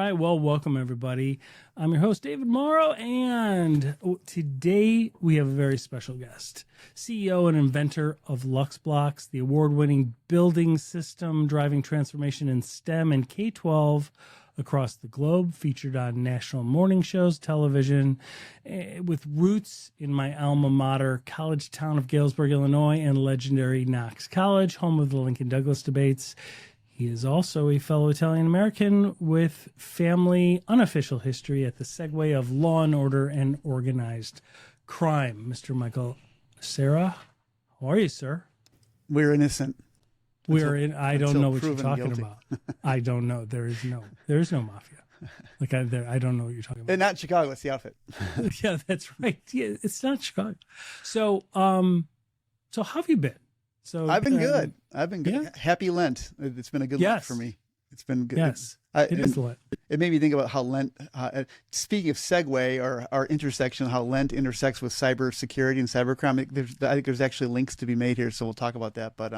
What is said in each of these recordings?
right. Well, welcome, everybody. I'm your host, David Mauro, and today we have a very special guest, CEO and inventor of Luxblox, the award-winning building system driving transformation in STEM and K-12 across the globe, featured on national morning shows, television, with roots in my alma mater, college town of Galesburg, Illinois, and legendary Knox College, home of the Lincoln Douglas debates. He is also a fellow Italian-American with family unofficial history at the segue of law and order and organized crime. Mr. Michael Acerra, how are you, sir? We're innocent. I don't know what you're talking about. I don't know. There is no mafia. Like I don't know what you're talking about. And not Chicago. It's the outfit. Yeah, that's right. Yeah, it's not Chicago. So how have you been? So I've been good. Yeah. Happy Lent. It's been a good Lent for me. It's been good. Yes, it is Lent. It made me think about how Lent, speaking of segue or our intersection, how Lent intersects with cybersecurity and cybercrime. I think there's actually links to be made here, so we'll talk about that. But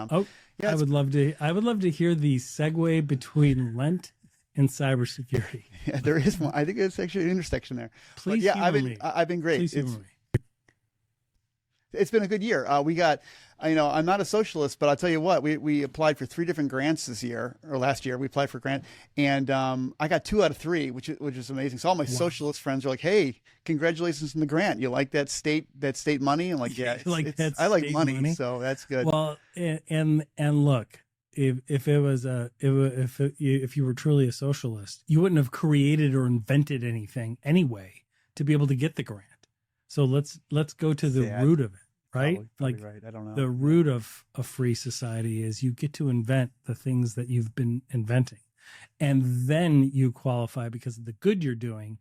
yeah, I would love to hear the segue between Lent and cybersecurity. Yeah, there is one. I think it's actually an intersection there. Please, yeah, I've been great. It's been a good year. We got, I'm not a socialist, but I'll tell you what, we applied for 3 different grants this year, or last year. We applied for a grant, and I got 2 out of 3, which is amazing. So all my socialist friends are like, "Hey, congratulations on the grant. You like that state money?" I'm like, "Yeah, I like money, so that's good." Well, and look, if you were truly a socialist, you wouldn't have created or invented anything anyway to be able to get the grant. So let's go to the root of it, right? Probably right. I don't know. The root of a free society is you get to invent the things that you've been inventing, and then you qualify because of the good you're doing.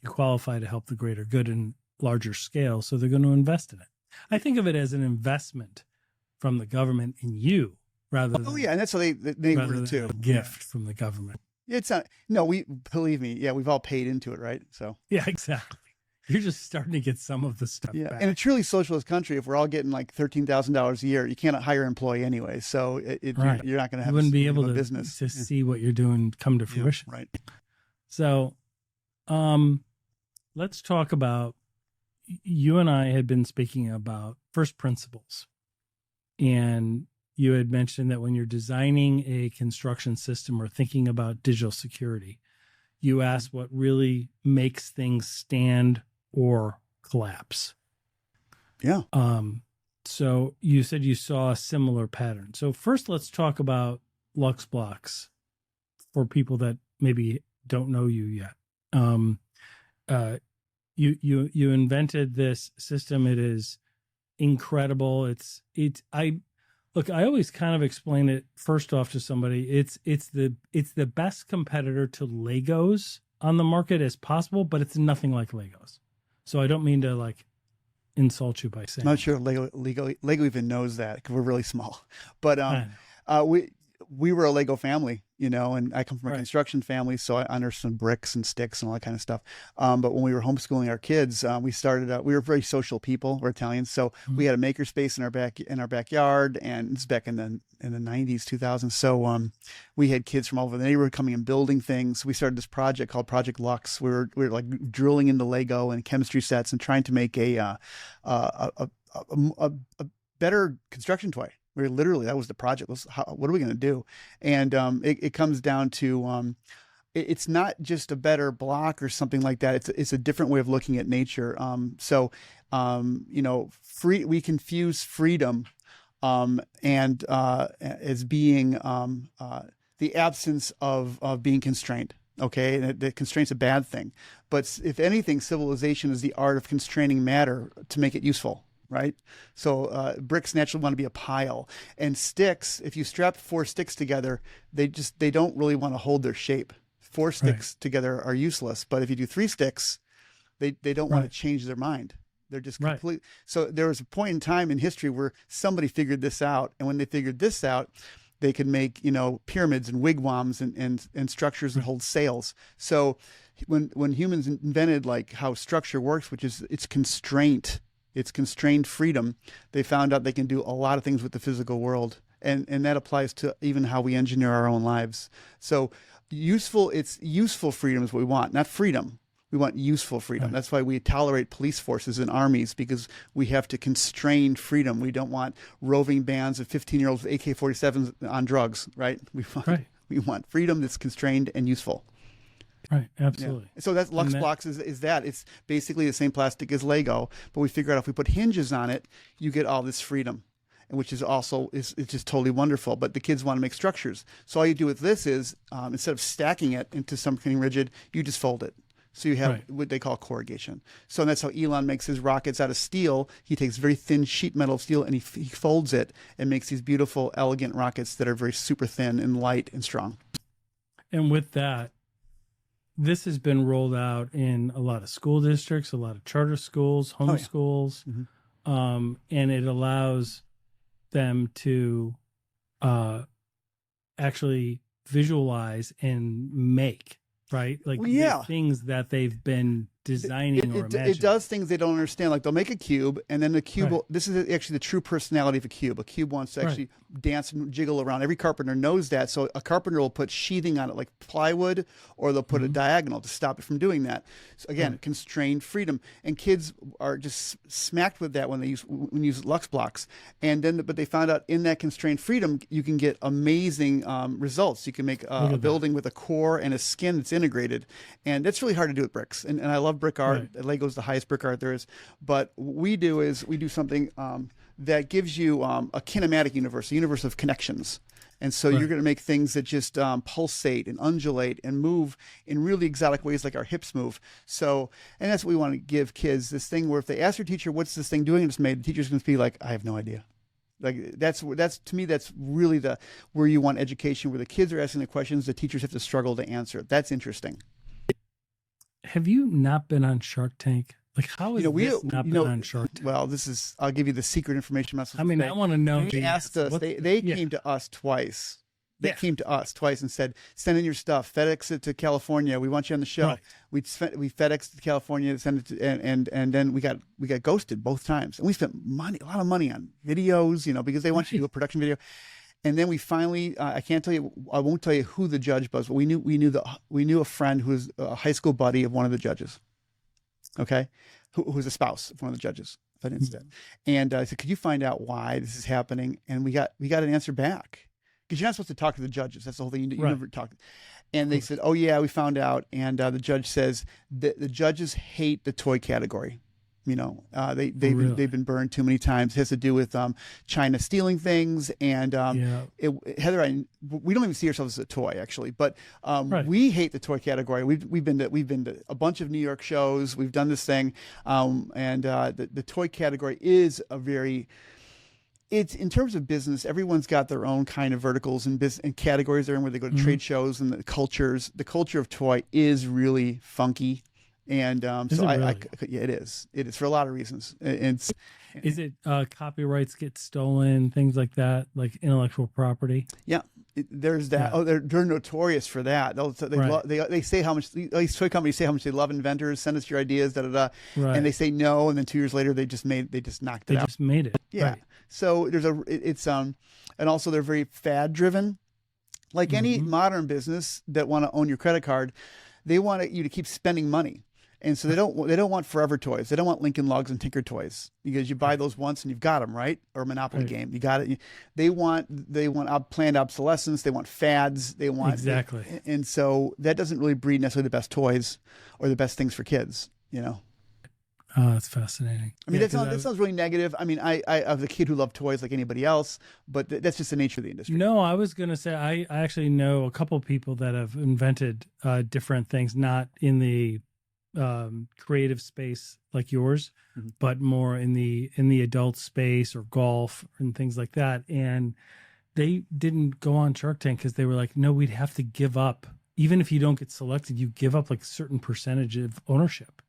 You qualify to help the greater good in larger scale, so they're going to invest in it. I think of it as an investment from the government in you, rather than and that's how they were too. A gift from the government. It's believe me, yeah, we've all paid into it, right? So yeah, exactly. You're just starting to get some of the stuff back. In a truly socialist country, if we're all getting like $13,000 a year, you cannot hire an employee anyway. So right. you're not going to have. You wouldn't be able to business to see what you're doing come to fruition. Right. So, let's talk about. You and I had been speaking about first principles, and you had mentioned that when you're designing a construction system or thinking about digital security, you ask what really makes things stand or collapse. Yeah. So you said you saw a similar pattern. So first, let's talk about Luxblox for people that maybe don't know you yet. You invented this system. It is incredible. I always kind of explain it first off to somebody. It's the best competitor to Legos on the market as possible, but it's nothing like Legos. So I don't mean to insult you by saying. I'm not sure Lego even knows that because we're really small. But we were a Lego family, and I come from a construction family, so I understand bricks and sticks and all that kind of stuff. But when we were homeschooling our kids, we were very social people. We're Italians, so we had a makerspace in our backyard, and it's back in the 90s, 2000s. So we had kids from all over the neighborhood coming and building things. We started this project called Project Lux. We were like drilling into Lego and chemistry sets and trying to make a better construction toy. Literally, that was the project. What are we going to do? And it comes down to it's not just a better block or something like that. It's a different way of looking at nature. We confuse freedom and as being the absence of being constrained. Okay, and the constraint's a bad thing. But if anything, civilization is the art of constraining matter to make it useful. Right. So bricks naturally want to be a pile, and sticks, if you strap 4 sticks together, they don't really want to hold their shape. 4 sticks together are useless. But if you do 3 sticks, they don't want to change their mind. They're just complete. So there was a point in time in history where somebody figured this out. And when they figured this out, they could make, pyramids and wigwams and structures that hold sails. So when humans invented how structure works, which is it's constrained freedom, they found out they can do a lot of things with the physical world. And that applies to even how we engineer our own lives. So It's useful freedom is what we want, not freedom. We want useful freedom. Right. That's why we tolerate police forces and armies, because we have to constrain freedom. We don't want roving bands of 15-year-olds with AK-47s on drugs, right? We want freedom that's constrained and useful. Right, absolutely. Yeah. So that's Luxblox is that. It's basically the same plastic as Lego, but we figure out if we put hinges on it, you get all this freedom, and which is also it's just totally wonderful. But the kids want to make structures, so all you do with this is instead of stacking it into something rigid, you just fold it. So you have what they call corrugation. So that's how Elon makes his rockets out of steel. He takes very thin sheet metal steel and he folds it and makes these beautiful, elegant rockets that are very super thin and light and strong. And with that, this has been rolled out in a lot of school districts, a lot of charter schools, homeschools, and it allows them to actually visualize and make. Right? Like things that they've been designing or imagining. It does things they don't understand. Like they'll make a cube, and then the cube this is actually the true personality of a cube. A cube wants to actually dance and jiggle around. Every carpenter knows that. So a carpenter will put sheathing on it like plywood, or they'll put a diagonal to stop it from doing that. So again, constrained freedom. And kids are just smacked with that when they use Luxblox. And then, but they found out in that constrained freedom, you can get amazing results. You can make a building with a core and a skin that's integrated. And that's really hard to do with bricks. And I love brick art. Lego's the highest brick art there is. But what we do is we do something that gives you a kinematic universe, a universe of connections. And so you're going to make things that just pulsate and undulate and move in really exotic ways, like our hips move. So, and that's what we want to give kids, this thing where if they ask their teacher, what's this thing doing it's made, the teacher's going to be like, I have no idea. Like that's to me, that's really where you want education, where the kids are asking the questions, the teachers have to struggle to answer. That's interesting. Have you not been on Shark Tank? Like, how is this not been on Shark Tank? Well, I'll give you the secret information. I mean, I want to know. They asked us. They came to us twice. They came to us twice and said, "Send in your stuff. FedEx it to California. We want you on the show." Right. We FedExed to California, sent it to, and then we got ghosted both times, and we spent a lot of money on videos, because they want you to do a production video. And then we finally, I won't tell you who the judge was, but we knew a friend who was a high school buddy of one of the judges. Okay, who was a spouse of one of the judges. But instead, and I said, "Could you find out why this is happening?" And we got an answer back, because you're not supposed to talk to the judges. That's the whole thing. You never talk. And they said, "Oh yeah, we found out." And the judge says that the judges hate the toy category. They've been burned too many times. It has to do with China stealing things, and Heather, we don't even see ourselves as a toy actually, but we hate the toy category. We've been to a bunch of New York shows. We've done this thing, and the toy category is it's in terms of business, everyone's got their own kind of verticals and business and categories they're in, where they go to trade shows, and the culture of toy is really funky. And it is for a lot of reasons. Is it copyrights get stolen, things like that, like intellectual property? Yeah, there's that. Yeah. Oh, they're notorious for that. They say how much these toy companies say how much they love inventors. Send us your ideas, and they say no, and then 2 years later they just knocked it out. They just made it. Yeah. Right. So and also they're very fad driven. Like any modern business that want to own your credit card, they want you to keep spending money. And so they don't want forever toys. They don't want Lincoln Logs and Tinker Toys, because you buy those once and you've got them, right? Or a Monopoly game, you got it. They want planned obsolescence. They want fads. They want exactly. And so that doesn't really breed necessarily the best toys or the best things for kids. Oh, that's fascinating. I mean, that sounds really negative. I mean, I was a kid who loved toys like anybody else, but that's just the nature of the industry. No, I was going to say I actually know a couple people that have invented different things, not in the creative space like yours, but more in the adult space or golf and things like that. And they didn't go on Shark Tank because they were like, no, we'd have to give up. Even if you don't get selected, you give up like a certain percentage of ownership.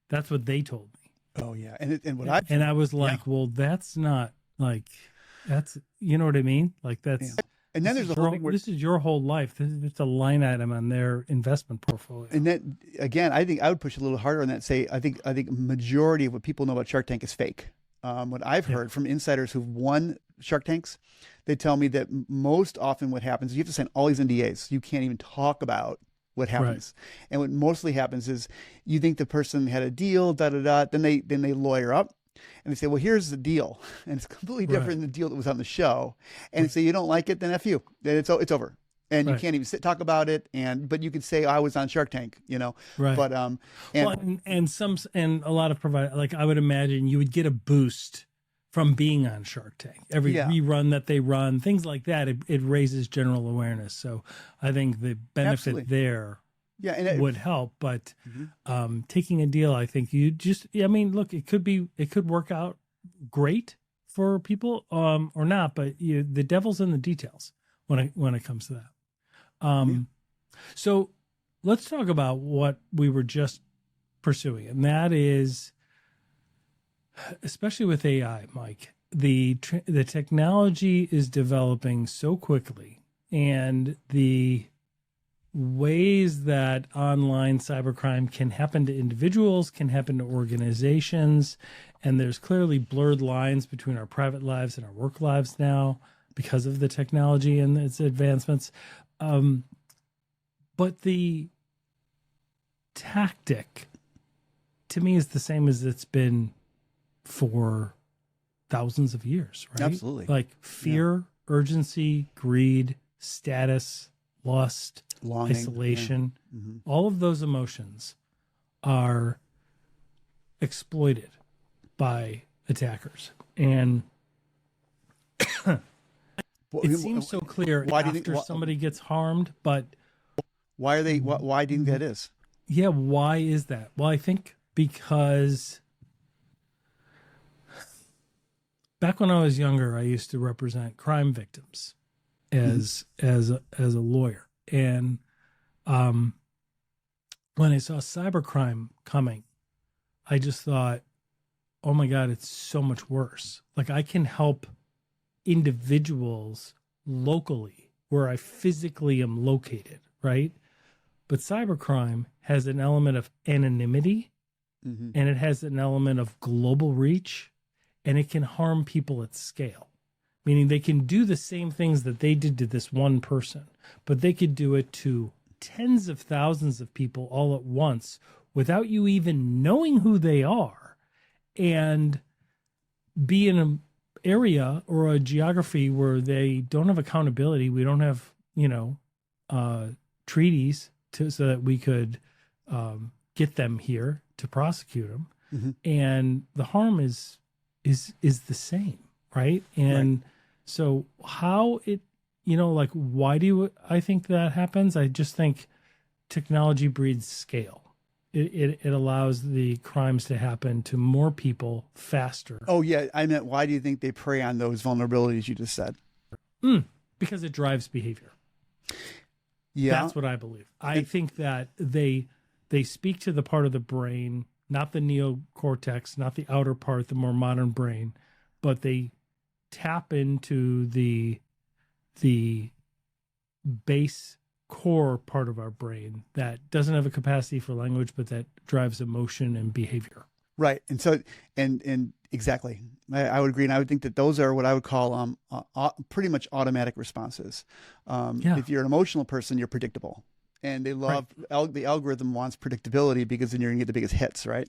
That's what they told me. Oh yeah. And I was like, well, that's not like, that's, you know what I mean? Like that's, and then there's a whole thing where this is your whole life. It's a line item on their investment portfolio. And then again, I think I would push a little harder on that. Say, I think majority of what people know about Shark Tank is fake. What I've heard from insiders who've won Shark Tanks, they tell me that most often what happens is you have to sign all these NDAs. You can't even talk about what happens. Right. And what mostly happens is you think the person had a deal, then they lawyer up and they say, well, here's the deal. And it's completely different than the deal that was on the show. And say, you don't like it, then F you. Then it's over. And you can't even talk about it. But you could say, I was on Shark Tank, Right. But and a lot of providers, like I would imagine you would get a boost from being on Shark Tank. Every rerun that they run, things like that, it raises general awareness. So I think the benefit there would help. But taking a deal, I think look, it could work out great for people or not, but the devil's in the details when it comes to that. So let's talk about what we were just pursuing, and that is, especially with AI, Mike, the technology is developing so quickly, and the ways that online cybercrime can happen to individuals, can happen to organizations, and there's clearly blurred lines between our private lives and our work lives now because of the technology and its advancements. But the tactic, to me, is the same as it's been for thousands of years, right? Absolutely. Like fear, urgency, greed, status, lust, longing, isolation, all of those emotions are exploited by attackers. And it seems so clear after somebody gets harmed, but why do you think that is? Yeah, why is that? Well, I think because back when I was younger, I used to represent crime victims as a lawyer, and when I saw cybercrime coming, I just thought, oh my God, it's so much worse. Like I can help individuals locally where I physically am located, right? But cybercrime has an element of anonymity and it has an element of global reach, and it can harm people at scale. Meaning they can do the same things that they did to this one person, but they could do it to tens of thousands of people all at once without you even knowing who they are, and be in an area or a geography where they don't have accountability. We don't have, treaties so that we could get them here to prosecute them. And the harm is the same, right? And so how it, why do I think that happens? I just think technology breeds scale. It allows the crimes to happen to more people faster. Oh, yeah. I meant, why do you think they prey on those vulnerabilities you just said? Because it drives behavior. Yeah. That's what I believe. I think that they speak to the part of the brain, not the neocortex, not the outer part, the more modern brain, but they tap into the base core part of our brain that doesn't have a capacity for language, but that drives emotion and behavior. Right. And so, and exactly, I would agree. And I would think that those are what I would call pretty much automatic responses. If you're an emotional person, you're predictable. And they love, the algorithm wants predictability because then you're going to get the biggest hits, right?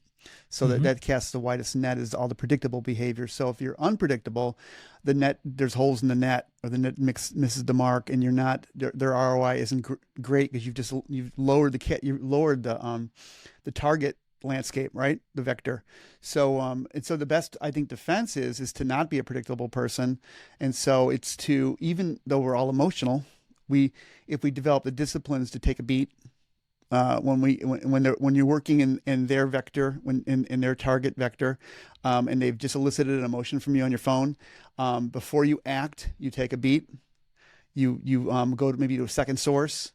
So that casts the widest net is all the predictable behavior. So if you're unpredictable, the net, there's holes in the net, or the net misses the mark, and you're not, their ROI isn't great because you've lowered the target landscape, right? The vector. So and so the best, I think, defense is to not be a predictable person. And so it's to, even though we're all emotional, if we develop the disciplines to take a beat, when you're working in their vector, in their target vector, and they've just elicited an emotion from you on your phone, before you act, you take a beat, you go to maybe to a second source,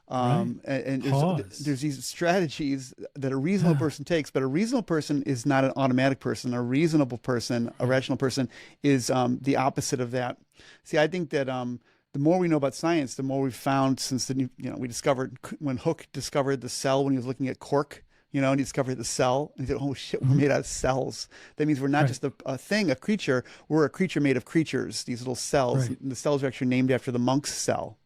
and there's these strategies that a reasonable person takes, but a reasonable person is not an automatic person. A reasonable person, a rational person, is the opposite of that. See, I think that the more we know about science, the more we've found since we discovered, when Hooke discovered the cell when he was looking at cork, and you discover the cell, and you say, oh shit, we're made out of cells. That means we're not just a thing, a creature. We're a creature made of creatures, these little cells. Right. And the cells are actually named after the monk's cell,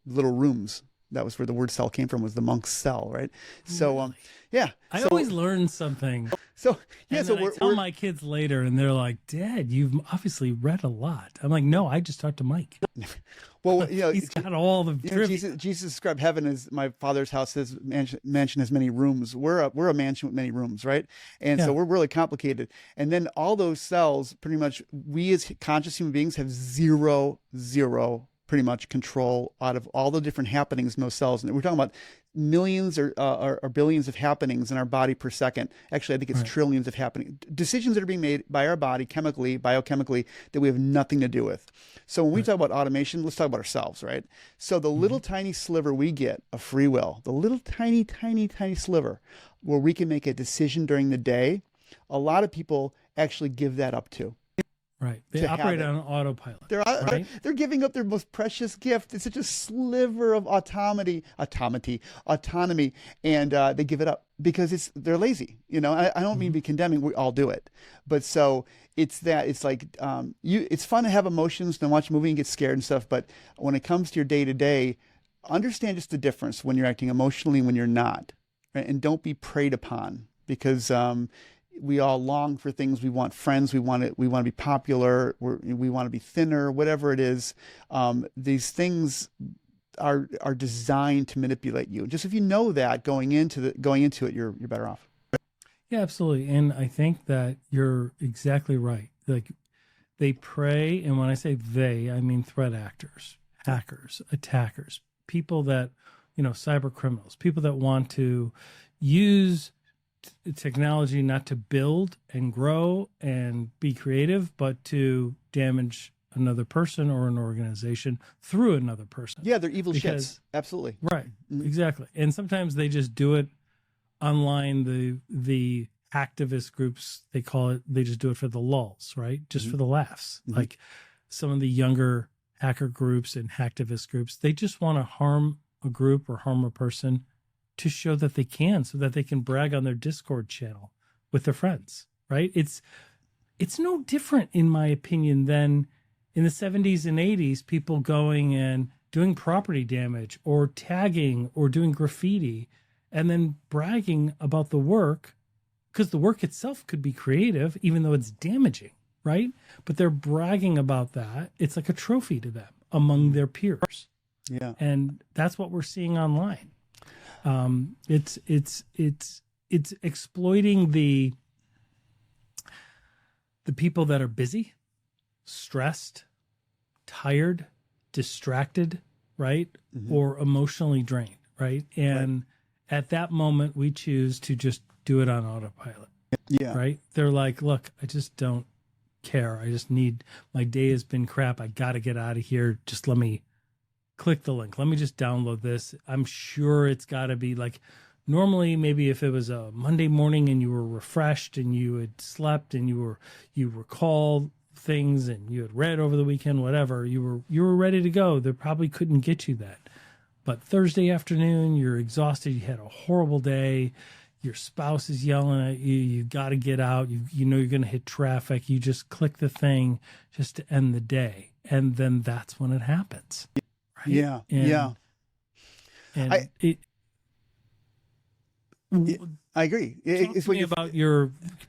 little rooms. That was where the word cell came from, was the monk's cell, right? So, yeah. I always learn something. So, yeah, And so then I tell my kids later, and they're like, Dad, you've obviously read a lot. I'm like, no, I just talked to Mike. well, He's got all the Jesus described heaven as my Father's house. His mansion has many rooms. We're a mansion with many rooms, right? And so we're really complicated. And then all those cells, pretty much, we as conscious human beings have zero pretty much control out of all the different happenings in those cells. And we're talking about millions or billions of happenings in our body per second. Actually, I think it's trillions of happening decisions that are being made by our body chemically, biochemically, that we have nothing to do with. So when we talk about automation, let's talk about ourselves, right? So the little tiny sliver we get of free will, the little tiny sliver where we can make a decision during the day, a lot of people actually give that up to. Right. They operate on autopilot. They're giving up their most precious gift. It's such a sliver of autonomy, and they give it up because they're lazy. I don't mean to be condemning. We all do it, but so it's like it's fun to have emotions and watch a movie and get scared and stuff. But when it comes to your day to day, understand just the difference when you're acting emotionally and when you're not, right? And don't be preyed upon because. We all long for things. We want friends. We want to be popular. We want to be thinner. Whatever it is, these things are designed to manipulate you. Just if you know that going into it, you're better off. Yeah, absolutely. And I think that you're exactly right. Like they prey, and when I say they, I mean threat actors, hackers, attackers, people that cyber criminals, people that want to use technology not to build and grow and be creative, but to damage another person or an organization through another person. Yeah, they're evil shits. Absolutely. Right. Mm-hmm. Exactly. And sometimes they just do it online. The activist groups, they call it, they just do it for the lulz, right? Just for the laughs. Mm-hmm. Like some of the younger hacker groups and hacktivist groups, they just want to harm a group or harm a person to show that they can, so that they can brag on their Discord channel with their friends, right? It's no different, in my opinion, than in the 70s and 80s, people going and doing property damage or tagging or doing graffiti and then bragging about the work, because the work itself could be creative, even though it's damaging, right? But they're bragging about that. It's like a trophy to them among their peers. Yeah. And that's what we're seeing online. It's exploiting the people that are busy, stressed, tired, distracted, right? Mm-hmm. Or emotionally drained, right? And at that moment, we choose to just do it on autopilot. Yeah. Right? They're like, look, I just don't care. I just need, my day has been crap. I got to get out of here. Just let me click the link. Let me just download this. I'm sure it's got to be like, normally maybe if it was a Monday morning and you were refreshed and you had slept and you recalled things and you had read over the weekend, whatever, you were ready to go. They probably couldn't get you that. But Thursday afternoon, you're exhausted. You had a horrible day. Your spouse is yelling at you. You got to get out. You know you're going to hit traffic. You just click the thing just to end the day. And then that's when it happens. Right? Yeah. And I agree. Talk to me about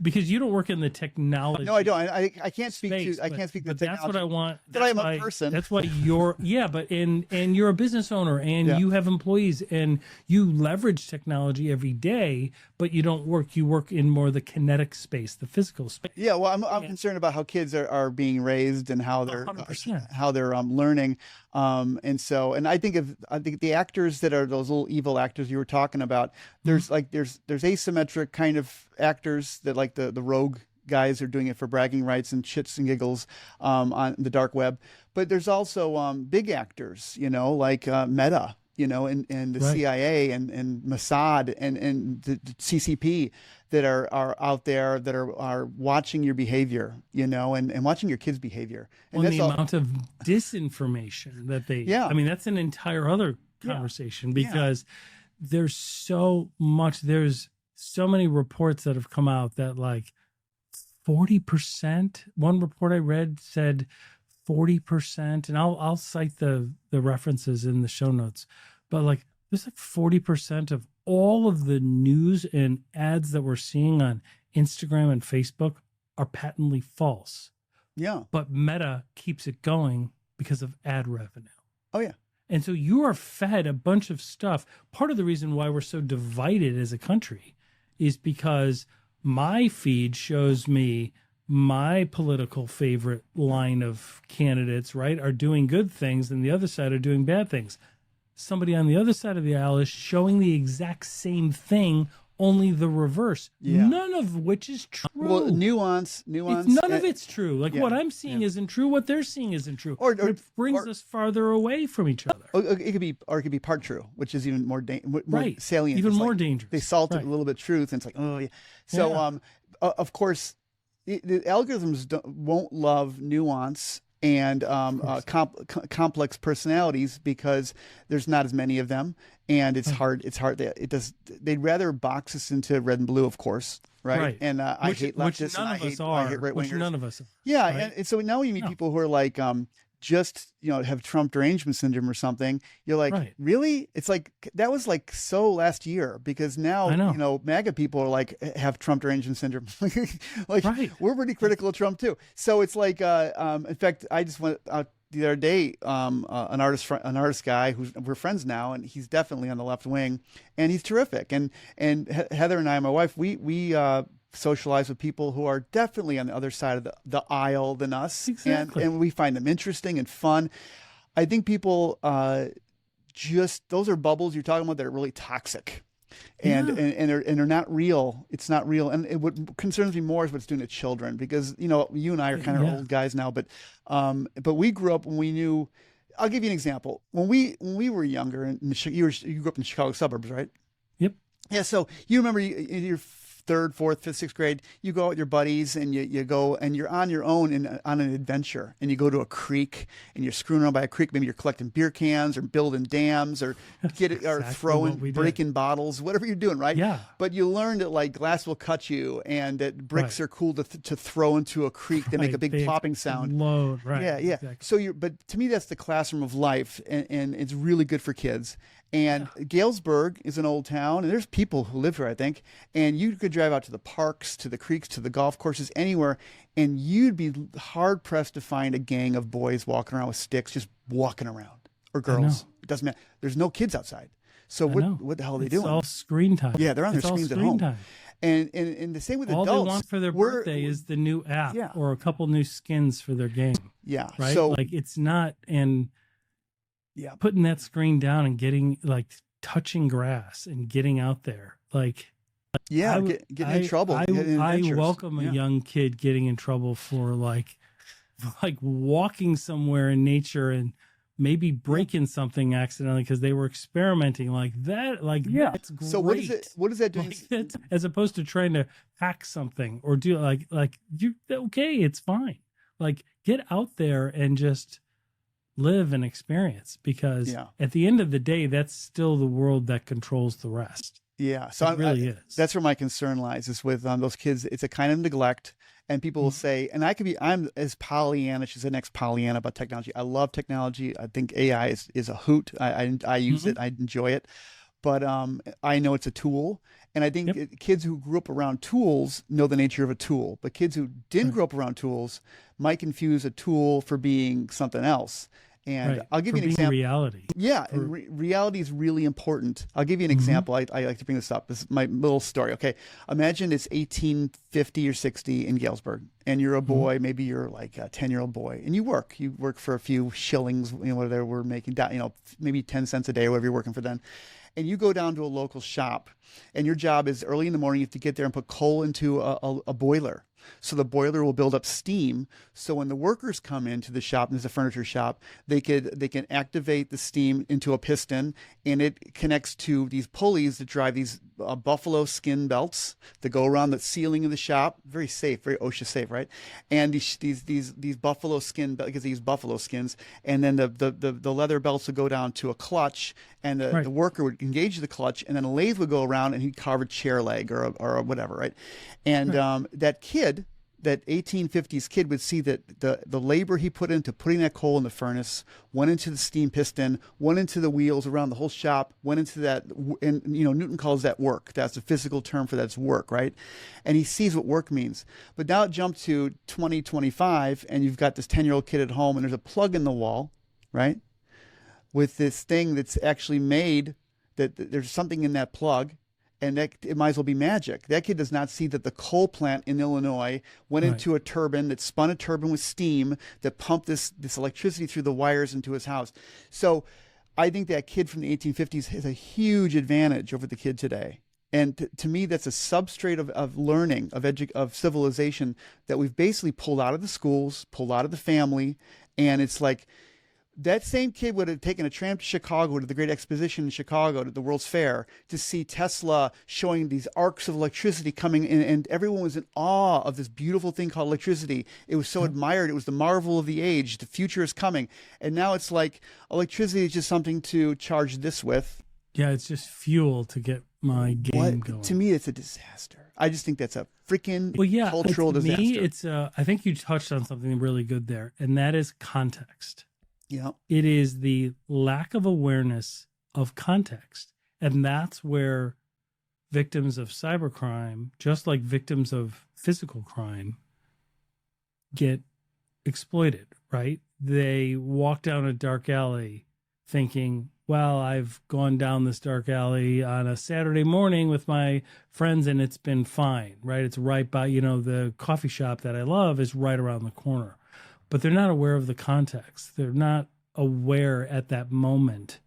because you don't work in the technology. No, I don't. I can't speak space, to. I can't speak to but the technology. That's what I want. But I'm a person. That's why you're. Yeah, but and you're a business owner, and you have employees, and you leverage technology every day. But you don't work. You work in more the kinetic space, the physical space. Yeah. Well, I'm concerned about how kids are being raised and how they're 100%. Learning. And I think the actors that are those little evil actors you were talking about. There's there's asymmetric kind of actors that like the rogue guys are doing it for bragging rights and shits and giggles on the dark web. But there's also big actors, like Meta, and the CIA and Mossad and the CCP that are out there that are watching your behavior, and watching your kids' behavior. And the amount of disinformation that I mean, that's an entire other conversation because there's so much. There's so many reports that have come out that like 40%, one report I read said 40%, and I'll cite the references in the show notes, but like there's like 40% of all of the news and ads that we're seeing on Instagram and Facebook are patently false. Yeah. But Meta keeps it going because of ad revenue. Oh yeah. And so you are fed a bunch of stuff. Part of the reason why we're so divided as a country is because my feed shows me my political favorite line of candidates, right, are doing good things, and the other side are doing bad things. Somebody on the other side of the aisle is showing the exact same thing, only the reverse. Yeah. None of which is true. Well, nuance. None of it's true. Like what I'm seeing isn't true. What they're seeing isn't true. Or it brings us farther away from each other. It could be part true, which is even more right. salient. Even it's more like dangerous. They salt it a little bit truth, and it's like, oh yeah. So of course, the algorithms won't love nuance and complex personalities because there's not as many of them, and it's hard. They'd rather box us into red and blue, of course, right? And I hate leftists, and I hate right-wingers. Which none of us are. Yeah, right? and so now you meet people who are like just have Trump derangement syndrome or something. You're like, really? It's like that was like so last year, because now MAGA people are like have Trump derangement syndrome. Like we're pretty critical of Trump too. So it's like in fact, I just went out the other day, an artist guy we're friends now, and he's definitely on the left wing, and he's terrific. And Heather and I, my wife, we socialize with people who are definitely on the other side of the aisle than us. Exactly. And we find them interesting and fun. I think people those are bubbles you're talking about that are really toxic. And they're not real. It's not real. And what concerns me more is what's doing to children, because you and I are kind of old guys now, but we grew up when we knew. I'll give you an example. When we were younger, and you grew up in the Chicago suburbs, right? Yep. Yeah. So you remember in your third, fourth, fifth, sixth grade, you go out with your buddies and you go and you're on your own on an adventure, and you go to a creek and you're screwing around by a creek. Maybe you're collecting beer cans or building dams or breaking bottles, whatever you're doing, right? Yeah. But you learn that like glass will cut you, and that bricks are cool to throw into a creek. They make a big plopping sound. Load, right? Yeah, yeah. Exactly. But to me, that's the classroom of life, and it's really good for kids. And Galesburg is an old town, and there's people who live here, I think. And you could drive out to the parks, to the creeks, to the golf courses, anywhere, and you'd be hard pressed to find a gang of boys walking around with sticks, just walking around, or girls. It doesn't matter. There's no kids outside. So what the hell are they doing? It's all screen time. Yeah, they're on their screens at home. Time. And the same with adults. All they want for their birthday is the new app or a couple new skins for their game. Yeah. Right. So like it's not putting that screen down and getting touching grass and getting out there. Getting in trouble. I welcome a young kid getting in trouble for like walking somewhere in nature and maybe breaking something accidentally because they were experimenting like that. That's great. So what is that doing? As opposed to trying to hack something or do it's fine. Get out there and just live and experience, because at the end of the day, that's still the world that controls the rest. Yeah. So it really is. That's where my concern lies, is with those kids. It's a kind of neglect, and people will say, and I'm as Pollyannish as the next Pollyanna about technology. I love technology. I think AI is a hoot. I use it. I enjoy it. But I know it's a tool. And I think kids who grew up around tools know the nature of a tool. But kids who didn't grow up around tools might confuse a tool for being something else. And I'll give you an example. Reality. Yeah, and reality is really important. I'll give you an example. I like to bring this up. This is my little story. Okay, imagine it's 1850 or 60 in Galesburg, and you're a boy. Maybe you're like a 10-year-old boy, and you work. You work for a few shillings. Whatever we're making, maybe 10 cents a day, or whatever you're working for then. And you go down to a local shop, and your job is early in the morning. You have to get there and put coal into a boiler. So the boiler will build up steam. So when the workers come into the shop, and there's a furniture shop, they can activate the steam into a piston, and it connects to these pulleys that drive these buffalo skin belts that go around the ceiling of the shop. Very safe, very OSHA safe, right? And these buffalo skin, because they use buffalo skins, and then the leather belts would go down to a clutch, and the worker would engage the clutch, and then a lathe would go around, and he'd carve a chair leg or whatever, right? And that kid, that 1850s kid, would see that the labor he put into putting that coal in the furnace went into the steam piston, went into the wheels around the whole shop, went into that, and Newton calls that work. That's a physical term for that's work, right? And he sees what work means. But now it jumped to 2025, and you've got this 10-year-old kid at home, and there's a plug in the wall, right? With this thing that's actually made, that there's something in that plug, and that it might as well be magic. That kid does not see that the coal plant in Illinois went into a turbine that spun a turbine with steam that pumped this electricity through the wires into his house. So I think that kid from the 1850s has a huge advantage over the kid today. And to me, that's a substrate of learning, of civilization that we've basically pulled out of the schools, pulled out of the family. And it's like, that same kid would have taken a tram to Chicago, to the Great Exposition in Chicago, to the World's Fair, to see Tesla showing these arcs of electricity coming in, and everyone was in awe of this beautiful thing called electricity. It was so admired. It was the marvel of the age. The future is coming. And now it's like electricity is just something to charge this with. Yeah, it's just fuel to get my game going. To me, it's a disaster. I just think that's a freaking cultural disaster. Me, it's I think you touched on something really good there, and that is context. Yeah. It is the lack of awareness of context. And that's where victims of cybercrime, just like victims of physical crime, get exploited, right? They walk down a dark alley thinking, well, I've gone down this dark alley on a Saturday morning with my friends and it's been fine, right? It's right by, the coffee shop that I love is right around the corner. But they're not aware of the context. They're not aware at that moment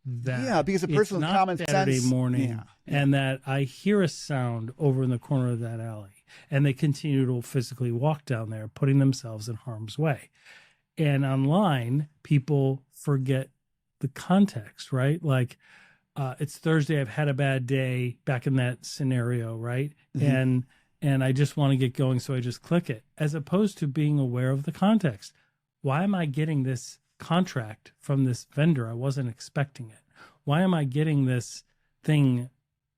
that because a person with common Saturday sense morning and that I hear a sound over in the corner of that alley, and they continue to physically walk down there, putting themselves in harm's way. And online, people forget the context, right? Like it's Thursday, I've had a bad day, back in that scenario, right? Mm-hmm. And I just want to get going, so I just click it, as opposed to being aware of the context. Why am I getting this contract from this vendor? I wasn't expecting it. Why am I getting this thing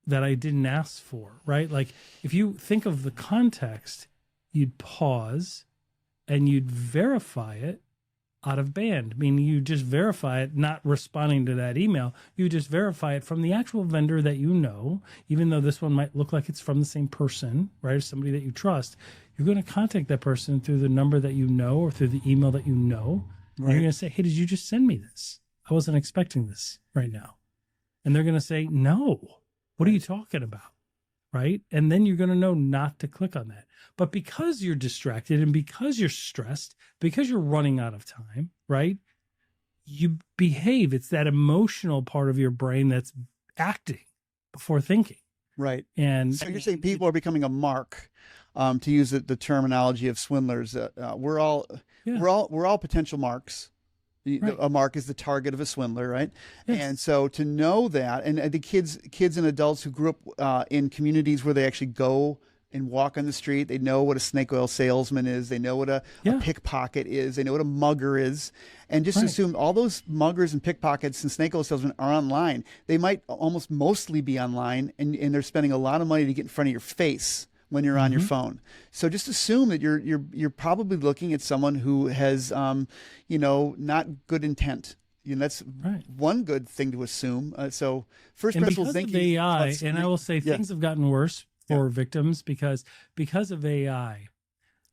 that I didn't ask for, right? Like, if you think of the context, you'd pause and you'd verify it out of band, meaning you just verify it, not responding to that email. You just verify it from the actual vendor that you know, even though this one might look like it's from the same person, right? Or somebody that you trust. You're going to contact that person through the number that you know or through the email that you know. Right. And you're going to say, hey, did you just send me this? I wasn't expecting this right now. And they're going to say, no, what are you talking about? Right? And then you're going to know not to click on that. But because you're distracted and because you're stressed, because you're running out of time, right? You behave. It's that emotional part of your brain that's acting before thinking. Right. And so you're saying people are becoming a mark, to use the terminology of swindlers. We're all potential marks. Right. A mark is the target of a swindler, right? Yes. And so to know that, and the kids and adults who grew up in communities where they actually go and walk on the street, they know what a snake oil salesman is. They know what a pickpocket is. They know what a mugger is. And just assume all those muggers and pickpockets and snake oil salesmen are online. They might almost mostly be online, and they're spending a lot of money to get in front of your face when you're on your phone. So just assume that you're probably looking at someone who has, not good intent. That's one good thing to assume. So first principles thinking. Of AI, and I will say things have gotten worse for victims because of AI.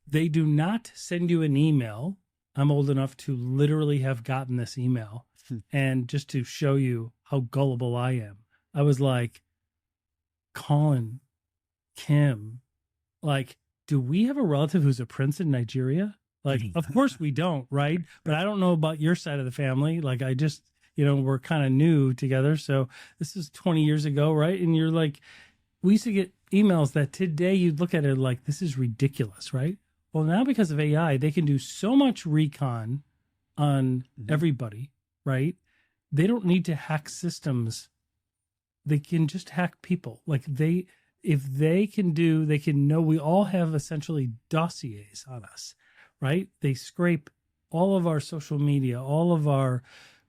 They do not send you an email. I'm old enough to literally have gotten this email. And just to show you how gullible I am, I was like, Colin, Kim, like, do we have a relative who's a prince in Nigeria? Like, of course we don't, right? But I don't know about your side of the family. Like, I just, we're kind of new together. So this is 20 years ago, right? And you're like, we used to get emails that today you'd look at it like, this is ridiculous, right? Well, now because of AI, they can do so much recon on everybody, right? They don't need to hack systems. They can just hack people. Like if they can know we all have essentially dossiers on us, right? They scrape all of our social media, all of our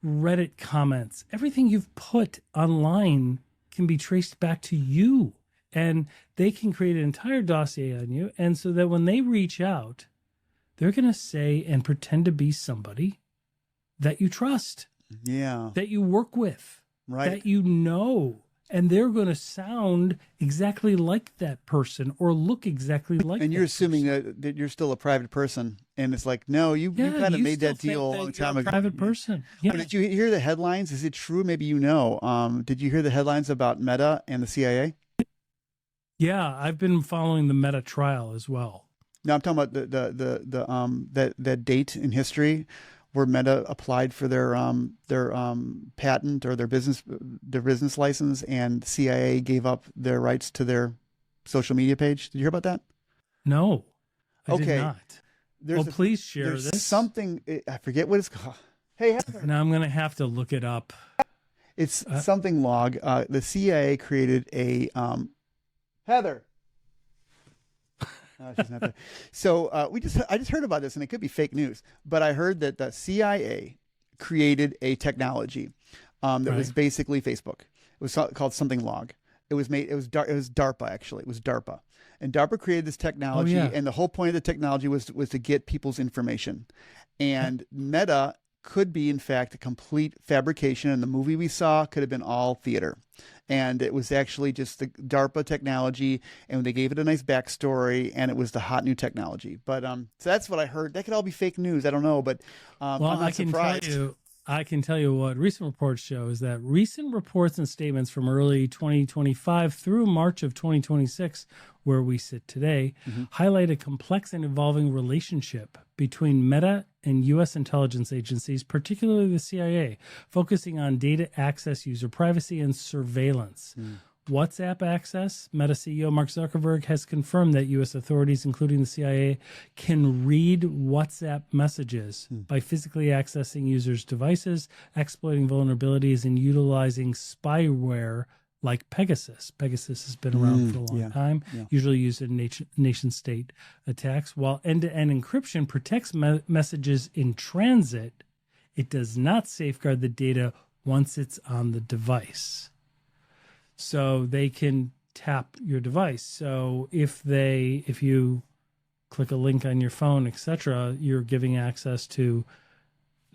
Reddit comments, everything you've put online can be traced back to you. And they can create an entire dossier on you. And so that when they reach out, they're going to say and pretend to be somebody that you trust, that you work with, that you know. And they're going to sound exactly like that person or look exactly like that. And you're assuming that you're still a private person. And it's like, no, you kind of made that deal a long time ago. Private person. Yeah. But did you hear the headlines? Is it true? Maybe you know. Did you hear the headlines about Meta and the CIA? Yeah, I've been following the Meta trial as well. No, I'm talking about that date in history where Meta applied for their patent or their business license, and the CIA gave up their rights to their social media page. Did you hear about that? No, I did not. Please share this. Something, I forget what it's called. Hey, Heather. Now I'm going to have to look it up. It's something log. The CIA created a Heather. She's not there. So I just heard about this, and it could be fake news, but I heard that the CIA created a technology that was basically Facebook. It was called something log. It was DARPA, actually. It was DARPA. And DARPA created this technology, and the whole point of the technology was to get people's information. And Meta could be, in fact, a complete fabrication, and the movie we saw could have been all theater. And it was actually just the DARPA technology, and they gave it a nice backstory, and it was the hot new technology. But so that's what I heard. That could all be fake news. I don't know, but I'm not surprised. I can tell you what recent reports show is that recent reports and statements from early 2025 through March of 2026, where we sit today, highlight a complex and evolving relationship between Meta and U.S. intelligence agencies, particularly the CIA, focusing on data access, user privacy, and surveillance. WhatsApp access. Meta CEO Mark Zuckerberg has confirmed that U.S. authorities, including the CIA, can read WhatsApp messages by physically accessing users' devices, exploiting vulnerabilities, and utilizing spyware like Pegasus. Pegasus has been around for a long time, usually used in nation-state attacks. While end-to-end encryption protects messages in transit, it does not safeguard the data once it's on the device. So they can tap your device. So if you click a link on your phone, etc., you're giving access to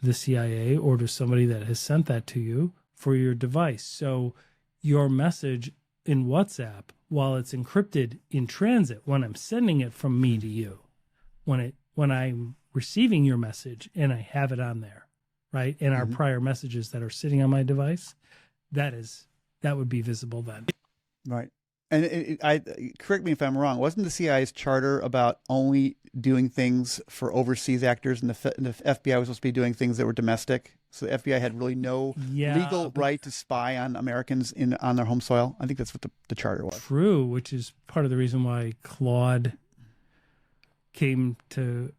the CIA or to somebody that has sent that to you for your device. So your message in WhatsApp, while it's encrypted in transit, when I'm sending it from me to you, when I'm receiving your message and I have it on there, right, and our prior messages that are sitting on my device, that would be visible then. Right. And correct me if I'm wrong. Wasn't the CIA's charter about only doing things for overseas actors, and the FBI was supposed to be doing things that were domestic? So the FBI had really no legal right to spy on Americans on their home soil. I think that's what the charter was. True, which is part of the reason why Claude came to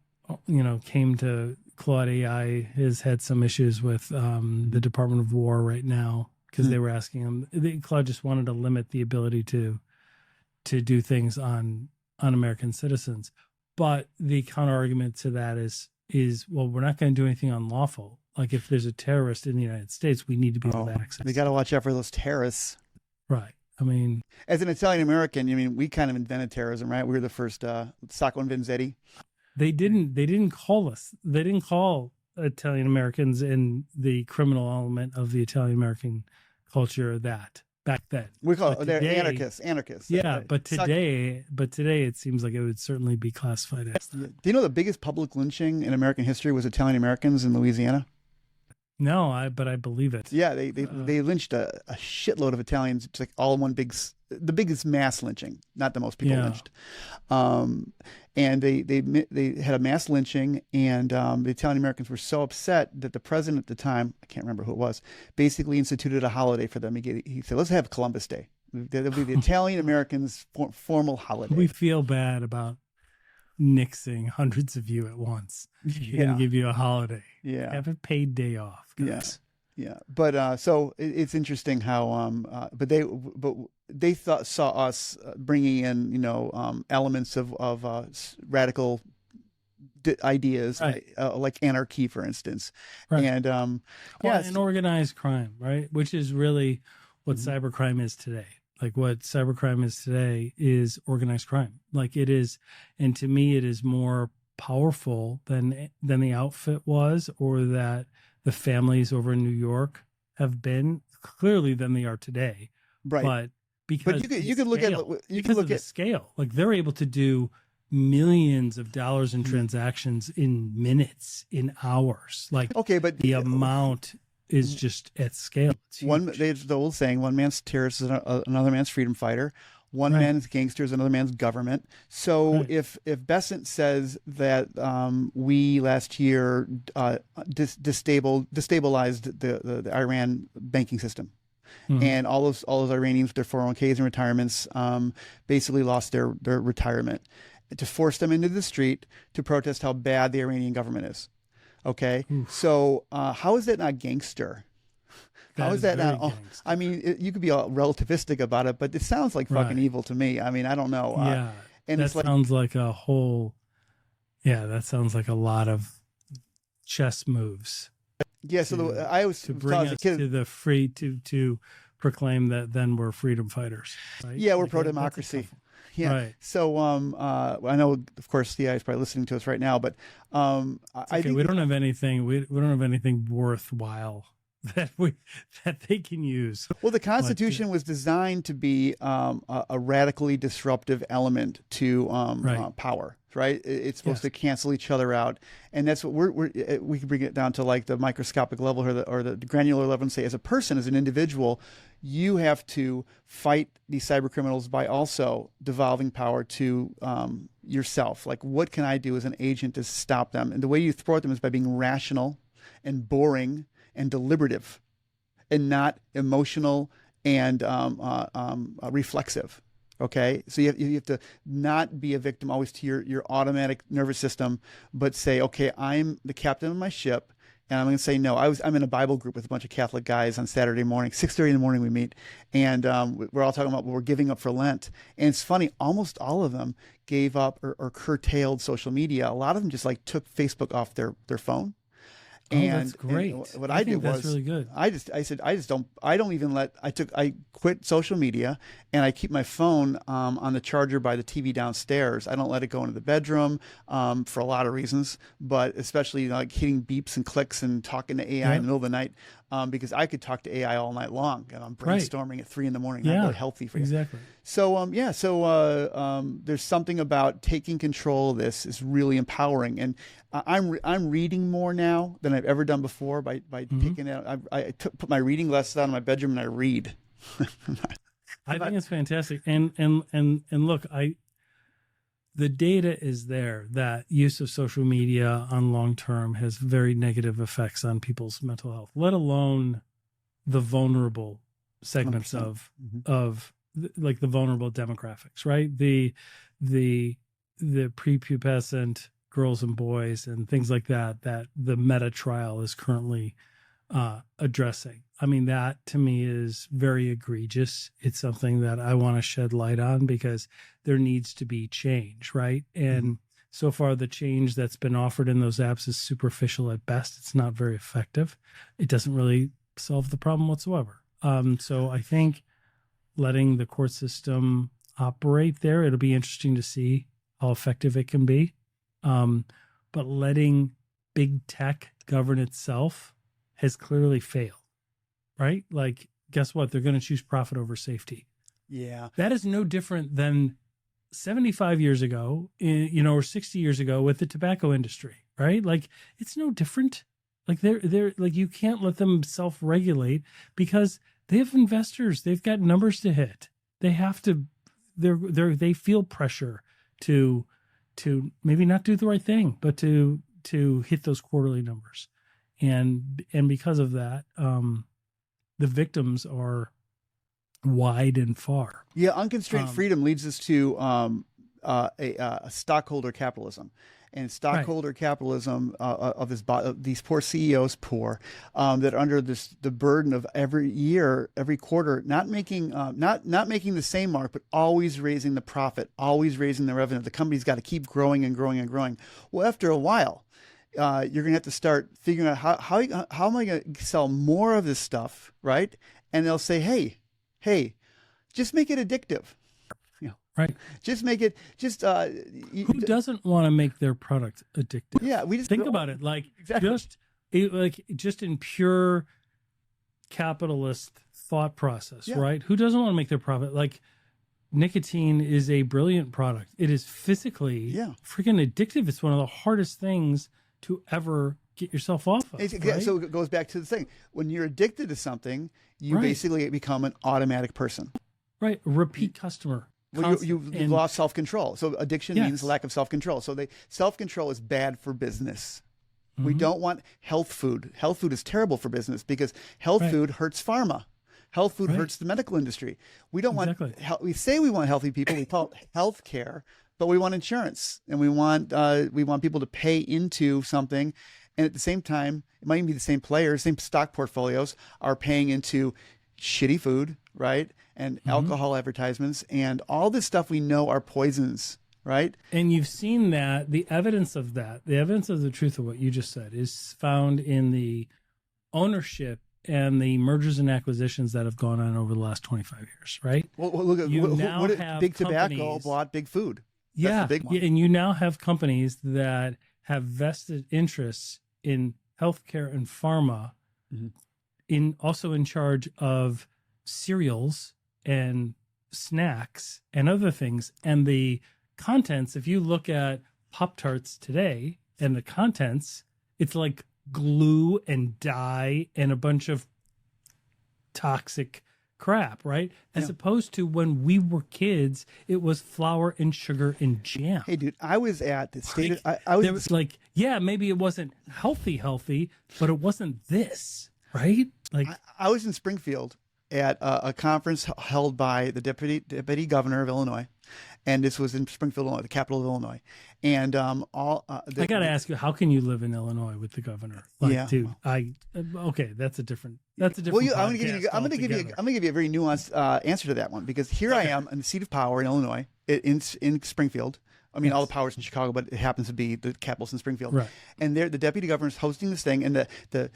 Claude AI has had some issues with the Department of War right now, because they were asking him. Claude just wanted to limit the ability to do things on American citizens. But the counter argument to that is well, we're not going to do anything unlawful. Like if there's a terrorist in the United States, we need to be able to access. They got to watch out for those terrorists. Right. I mean, as an Italian American, we kind of invented terrorism, right? We were the first Sacco and Vanzetti. They didn't call us. They didn't call Italian Americans in the criminal element of the Italian American culture that back then. We call it they're anarchists. Yeah, right. but today it seems like it would certainly be classified as that. Do you know the biggest public lynching in American history was Italian Americans in Louisiana? No, but I believe it. Yeah, they lynched a shitload of Italians, just like all in one the biggest mass lynching, not the most people lynched. And they had a mass lynching, and the Italian Americans were so upset that the president at the time, I can't remember who it was, basically instituted a holiday for them. He said, let's have Columbus Day. That'll be the Italian Americans' formal holiday. We feel bad about nixing hundreds of you at once. We're going to give you a holiday. Yeah. Have a paid day off, guys. Yeah. Yeah, but so it's interesting how but they saw us bringing in elements of radical ideas, Right. like anarchy, for instance, Right. and and organized crime, right? Which is really what Mm-hmm. cybercrime is today. Like what cybercrime is today is organized crime. Like it is, and to me, it is more powerful than the outfit was, or that the families over in New York have been clearly than they are today. right. But because you could look at the scale, like they're able to do millions of dollars in transactions in minutes, in hours. Like okay, but the amount is just at scale. It's huge. there's the old saying: one man's terrorist is another man's freedom fighter. One Right. man's gangster is another man's government. So Right. if Besant says that we last year destabilized the Iran banking system, Mhm. and all those Iranians with their 401ks and retirements basically lost their retirement, to force them into the street to protest how bad the Iranian government is. Okay, so how is that not gangster? How is that very not? gangster. I mean, you could be all relativistic about it, but it sounds like fucking Right. evil to me. I mean, I don't know. Yeah. And That it's like, sounds like a whole, that sounds like a lot of chess moves yeah. So I always to thought bring as a us kid, to the free, to proclaim that then we're freedom fighters. Right? yeah, we're Like, pro that's a democracy. tough one. Yeah. Right. So I know, of course, CI is probably listening to us right now, but I Okay, think we don't have anything. We don't have anything worthwhile that they can use. well, the Constitution was designed to be a radically disruptive element to Right. power. Right, it's supposed Yes. to cancel each other out, and that's what we can bring it down to, like the microscopic level or the granular level, and say, as a person, as an individual, you have to fight these cyber criminals by also devolving power to yourself. Like, what can I do as an agent to stop them? And the way you thwart them is by being rational and boring and deliberative, and not emotional and reflexive. Okay, so you have to not be a victim always to your automatic nervous system, but say, okay, I'm the captain of my ship, and I'm going to say no. I'm in a Bible group with a bunch of Catholic guys on Saturday morning, 6:30 in the morning we meet, and we're all talking about what we're giving up for Lent. And it's funny, almost all of them gave up or curtailed social media. A lot of them just like took Facebook off their phone. That's great. And what I did think that's was really good. I quit social media, and I keep my phone on the charger by the TV downstairs. I don't let it go into the bedroom for a lot of reasons, but especially like hitting beeps and clicks and talking to AI in the middle of the night, because I could talk to AI all night long, and I'm Right. brainstorming at 3 a.m. Not really healthy for you. Exactly. So there's something about taking control of this is really empowering, and I'm reading more now than I've ever done before by taking out. I put my reading glasses on in my bedroom and I read. I think it's fantastic. And look, the data is there that use of social media on long term has very negative effects on people's mental health, let alone the vulnerable segments 100%. of like the vulnerable demographics, right? The prepubescent girls and boys and things like that the meta trial is currently addressing. I mean, that to me is very egregious. It's something that I want to shed light on because there needs to be change, right? And so far, the change that's been offered in those apps is superficial at best. It's not very effective. It doesn't really solve the problem whatsoever. So I think letting the court system operate there, it'll be interesting to see how effective it can be. But letting big tech govern itself has clearly failed, right? Like, guess what? They're going to choose profit over safety. Yeah. That is no different than 75 years ago, or 60 years ago with the tobacco industry, right? Like, it's no different. Like, they're like, you can't let them self-regulate because they have investors. They've got numbers to hit. They have to, they feel pressure to maybe not do the right thing, but to hit those quarterly numbers. And because of that, the victims are wide and far. Yeah, unconstrained freedom leads us to a stockholder capitalism. And stockholder capitalism of these poor CEOs, that are under the burden of every year, every quarter, not making the same mark, but always raising the profit, always raising the revenue. The company's got to keep growing and growing and growing. Well, after a while, you're going to have to start figuring out how am I going to sell more of this stuff, right? And they'll say, hey, just make it addictive. Right. Just make it who doesn't want to make their product addictive? Yeah, we just think about it like exactly. just in pure capitalist thought process, right? Who doesn't want to make their profit? Like nicotine is a brilliant product. It is physically freaking addictive. It's one of the hardest things to ever get yourself off of. Right? So it goes back to the thing. When you're addicted to something, you basically become an automatic person. Right. Repeat customer. Well, you've lost self-control. So addiction means lack of self-control. So self-control is bad for business. Mm-hmm. We don't want health food. Health food is terrible for business because health food hurts pharma. Health food hurts the medical industry. We don't want. We say we want healthy people. We call it health care, but we want insurance, and we want people to pay into something. And at the same time, it might even be the same players, same stock portfolios are paying into shitty food, right? And alcohol advertisements and all this stuff we know are poisons, right? And you've seen that, the evidence of the truth of what you just said is found in the ownership and the mergers and acquisitions that have gone on over the last 25 years, right? Well look at Big Tobacco bought Big Food. That's the big one. And you now have companies that have vested interests in healthcare and pharma, also in charge of cereals and snacks and other things. And the contents, if you look at Pop-Tarts today and the contents, it's like glue and dye and a bunch of toxic crap, right? As opposed to when we were kids, it was flour and sugar and jam. Hey, dude, I was at the state. There was like, maybe it wasn't healthy, but it wasn't this, right? Like I was in Springfield at a conference held by the deputy governor of Illinois, and this was in Springfield, Illinois, the capital of Illinois. And I got to ask you, how can you live in Illinois with the governor? Like, dude, that's a different. Well, I'm going to give you a very nuanced answer to that one, because here I am in the seat of power in Illinois, in Springfield. I mean, all the power's in Chicago, but it happens to be the capital's in Springfield. Right. And there, the deputy governor is hosting this thing, and the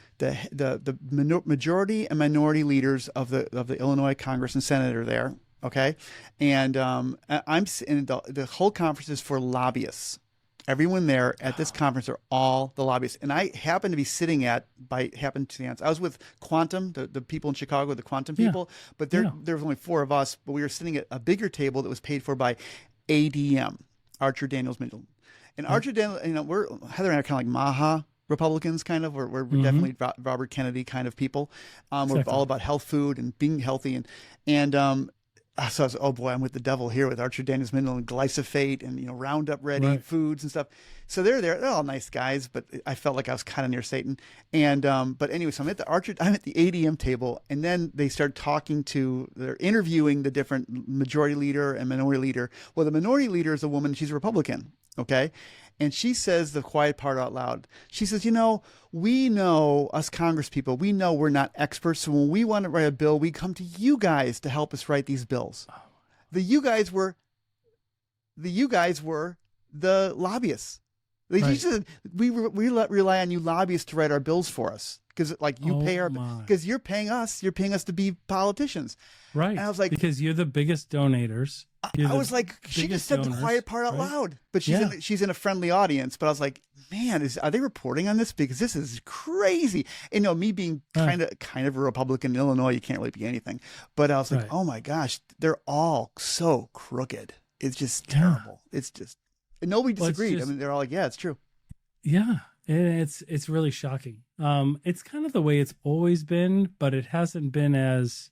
majority and minority leaders of the Illinois Congress and Senate are there. Okay, and the whole conference is for lobbyists. Everyone there at this conference are all the lobbyists, and I happen to be sitting I was with Quantum, the people in Chicago, the Quantum people, but there was only 4 of us, but we were sitting at a bigger table that was paid for by ADM. Archer Daniels Midland. And Archer Daniels, Heather and I are kind of like Maha Republicans, kind of. We're definitely Robert Kennedy kind of people. We're all about health food and being healthy. And so I was, oh boy, I'm with the devil here with Archer Daniels Midland and glyphosate and, Roundup ready foods and stuff. So they're there. They're all nice guys, but I felt like I was kind of near Satan. And but anyway, so I'm at the ADM table, and then they start they're interviewing the different majority leader and minority leader. Well, the minority leader is a woman. She's a Republican. Okay. And she says the quiet part out loud. She says, we know, us Congress people, we know we're not experts. So when we want to write a bill, we come to you guys to help us write these bills. You guys were the lobbyists. She said, we rely on you lobbyists to write our bills for us, because because you're paying us to be politicians. Right. And I was like, because you're the biggest donators. I was like, she just said the quiet part out loud, but she's in a friendly audience. But I was like, man, are they reporting on this? Because this is crazy. And me being kind of a Republican in Illinois, you can't really be anything. But I was like, oh my gosh, they're all so crooked. It's just terrible. It's just, and nobody disagreed. I mean, they're all like, yeah, it's true. Yeah. It's really shocking. It's kind of the way it's always been, but it hasn't been as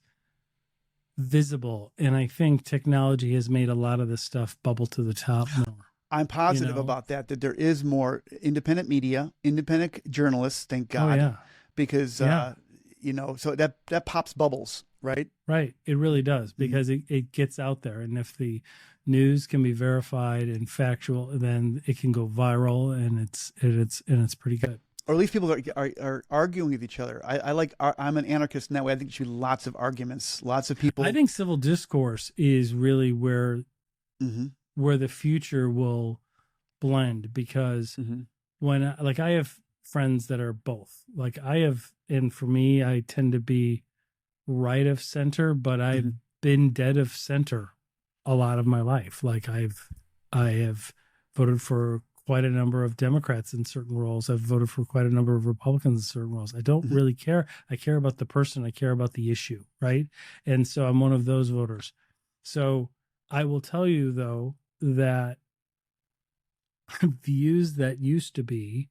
visible. And I think technology has made a lot of this stuff bubble to the top more. I'm positive about that there is more independent media, independent journalists, thank God. Oh, yeah. Because, so that pops bubbles. right? Right. It really does, because it gets out there. And if the news can be verified and factual, then it can go viral, and it's pretty good. Or at least people are arguing with each other. I'm an anarchist in that way. I think there should be lots of arguments, lots of people. I think civil discourse is really where the future will blend, because when I have friends that are both, and for me, I tend to be right of center, but I've been dead of center a lot of my life. Like I have voted for quite a number of Democrats in certain roles. I've voted for quite a number of Republicans in certain roles. I don't really care. I care about the person. I care about the issue, right? And so I'm one of those voters. So I will tell you, though, that views that used to be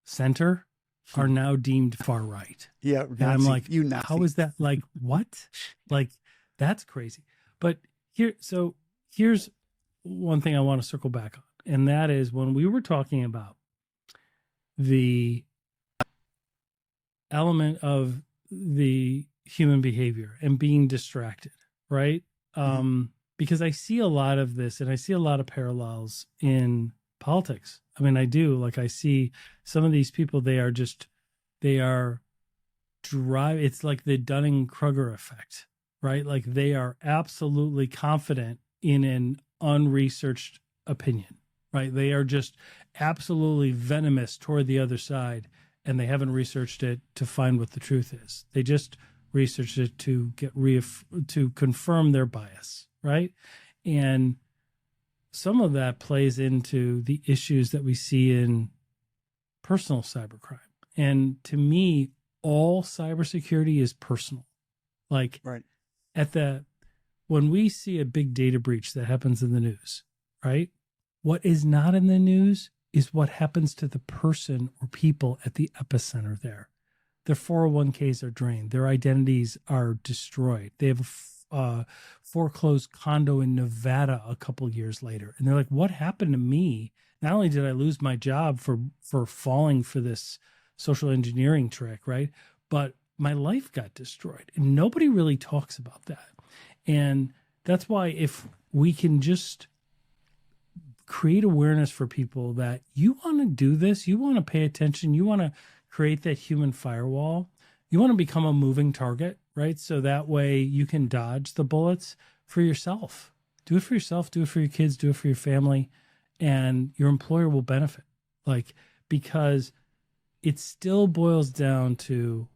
center are now deemed far right. Yeah. And I'm like, you Nazi. How is that? Like, what? Like, that's crazy. But here's one thing I want to circle back on. And that is, when we were talking about the element of the human behavior and being distracted, right? Because I see a lot of this, and I see a lot of parallels in politics. I mean, I do. Like, I see some of these people, it's like the Dunning-Kruger effect, right? Like, they are absolutely confident in an unresearched opinion, right? They are just absolutely venomous toward the other side, and they haven't researched it to find what the truth is. They just researched it to to confirm their bias, right? And some of that plays into the issues that we see in personal cybercrime. And to me, all cybersecurity is personal. Like, right. When we see a big data breach that happens in the news, right? What is not in the news is what happens to the person or people at the epicenter there. Their 401ks are drained. Their identities are destroyed. They have a foreclosed condo in Nevada a couple years later. And they're like, what happened to me? Not only did I lose my job for falling for this social engineering trick, right? But my life got destroyed. And nobody really talks about that. And that's why, if we can just create awareness for people that you want to do this, you want to pay attention, you want to create that human firewall, you want to become a moving target, right? So that way you can dodge the bullets for yourself. Do it for yourself, do it for your kids, do it for your family, and your employer will benefit. Like, because it still boils down to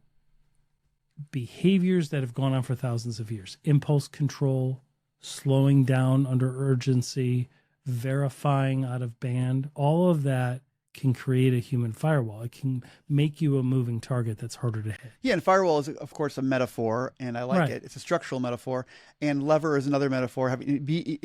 behaviors that have gone on for thousands of years. Impulse control, slowing down under urgency, verifying out of band, all of that can create a human firewall. It can make you a moving target that's harder to hit. Yeah, and firewall is, of course, a metaphor, and I like it. It's a structural metaphor. And lever is another metaphor.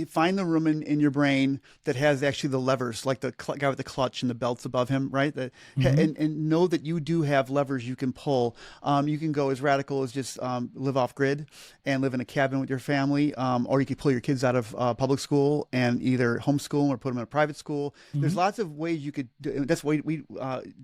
Find the room in your brain that has actually the levers, like the guy with the clutch and the belts above him, right? And know that you do have levers you can pull. You can go as radical as just live off grid and live in a cabin with your family, or you could pull your kids out of public school and either homeschool them or put them in a private school. There's lots of ways you could do it. That's why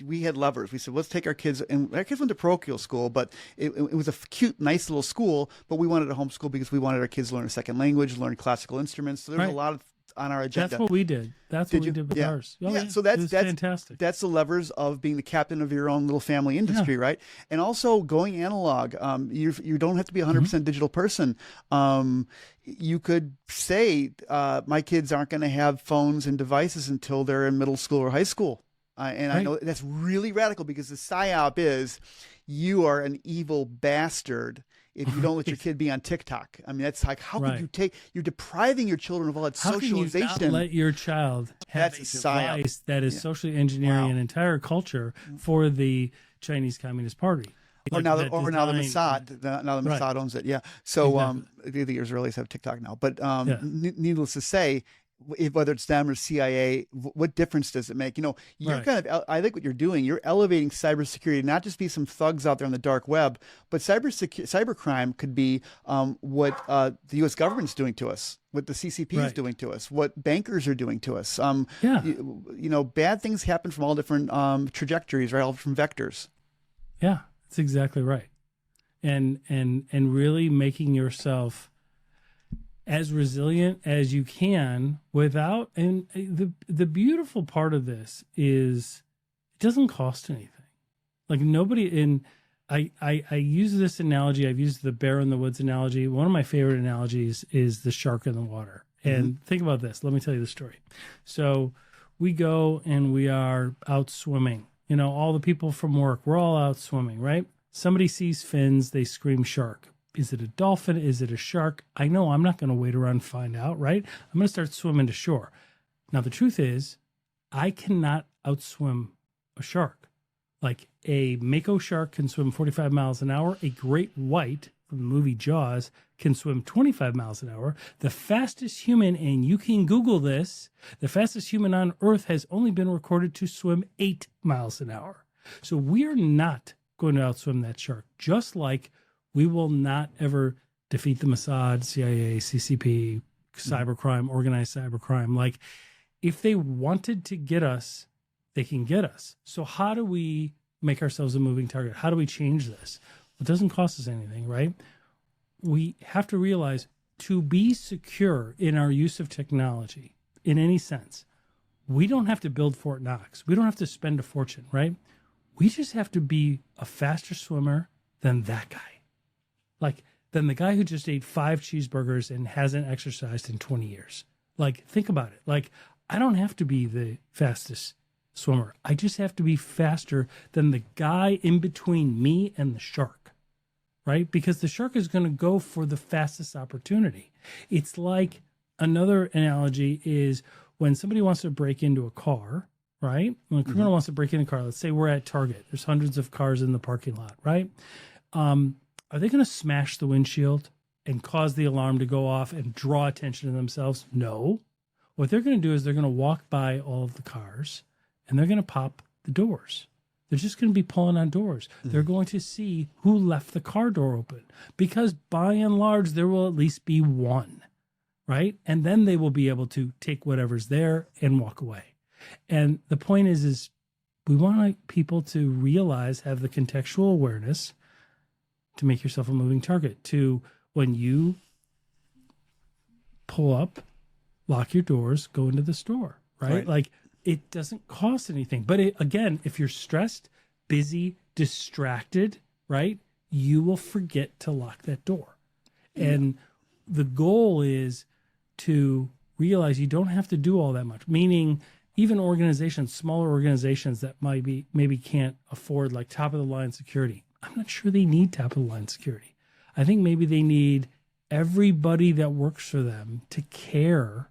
we had levers. We said, let's take our kids, and our kids went to parochial school, but it was a cute, nice little school, but we wanted a homeschool because we wanted our kids to learn a second language, learn classical instruments. So there's a lot on our agenda. That's what we did. That's what we did with ours. Oh, yeah. So that's fantastic. That's the levers of being the captain of your own little family industry, right? And also going analog. You don't have to be 100% digital person. You could say, my kids aren't going to have phones and devices until they're in middle school or high school. I know that's really radical, because the psyop is, you are an evil bastard if you don't let your kid be on TikTok. I mean, that's like, how could you're depriving your children of all that socialization. How can you not let your child have a device that is socially engineering an entire culture for the Chinese Communist Party? Or now the Mossad owns it. Yeah. So the Israelis have TikTok now. But needless to say, whether it's them or CIA, what difference does it make? You're I think what you're doing, you're elevating cybersecurity, not just be some thugs out there on the dark web, but cybercrime could be what the U.S. government's doing to us, what the CCP is doing to us, what bankers are doing to us. Bad things happen from all different trajectories, right? All different vectors. Yeah, that's exactly right. and really making yourself as resilient as you can without. And the beautiful part of this is it doesn't cost anything. Like nobody in. I use this analogy. I've used the bear in the woods analogy. One of my favorite analogies is the shark in the water. And think about this. Let me tell you the story. So we go and we are out swimming. You know, all the people from work, we're all out swimming, right? Somebody sees fins, they scream shark. Is it a dolphin? Is it a shark? I know I'm not going to wait around and find out, right? I'm going to start swimming to shore. Now, the truth is, I cannot outswim a shark. Like a mako shark can swim 45 miles an hour. A great white from the movie Jaws can swim 25 miles an hour. The fastest human, and you can Google this, the fastest human on Earth has only been recorded to swim 8 miles an hour. So we are not going to outswim that shark, just like we will not ever defeat the Mossad, CIA, CCP, cybercrime, organized cybercrime. Like if they wanted to get us, they can get us. So how do we make ourselves a moving target? How do we change this? It doesn't cost us anything, right? We have to realize to be secure in our use of technology in any sense, we don't have to build Fort Knox. We don't have to spend a fortune, right? We just have to be a faster swimmer than that guy. Like, than the guy who just ate 5 cheeseburgers and hasn't exercised in 20 years. Like, think about it. Like, I don't have to be the fastest swimmer. I just have to be faster than the guy in between me and the shark, right? Because the shark is going to go for the fastest opportunity. It's like another analogy is when somebody wants to break into a car, right? When a criminal wants to break into a car, let's say we're at Target. There's hundreds of cars in the parking lot, right? Are they going to smash the windshield and cause the alarm to go off and draw attention to themselves? No. What they're going to do is they're going to walk by all of the cars and they're going to pop the doors. They're just going to be pulling on doors. They're going to see who left the car door open because by and large, there will at least be one, right? And then they will be able to take whatever's there and walk away. And the point is we want people to realize, have the contextual awareness to make yourself a moving target, to when you pull up, lock your doors, go into the store, right? Like it doesn't cost anything. But again, if you're stressed, busy, distracted, right, you will forget to lock that door. And the goal is to realize you don't have to do all that much, meaning even organizations, smaller organizations that maybe can't afford like top of the line security. I'm not sure they need top of the line security. I think maybe they need everybody that works for them to care,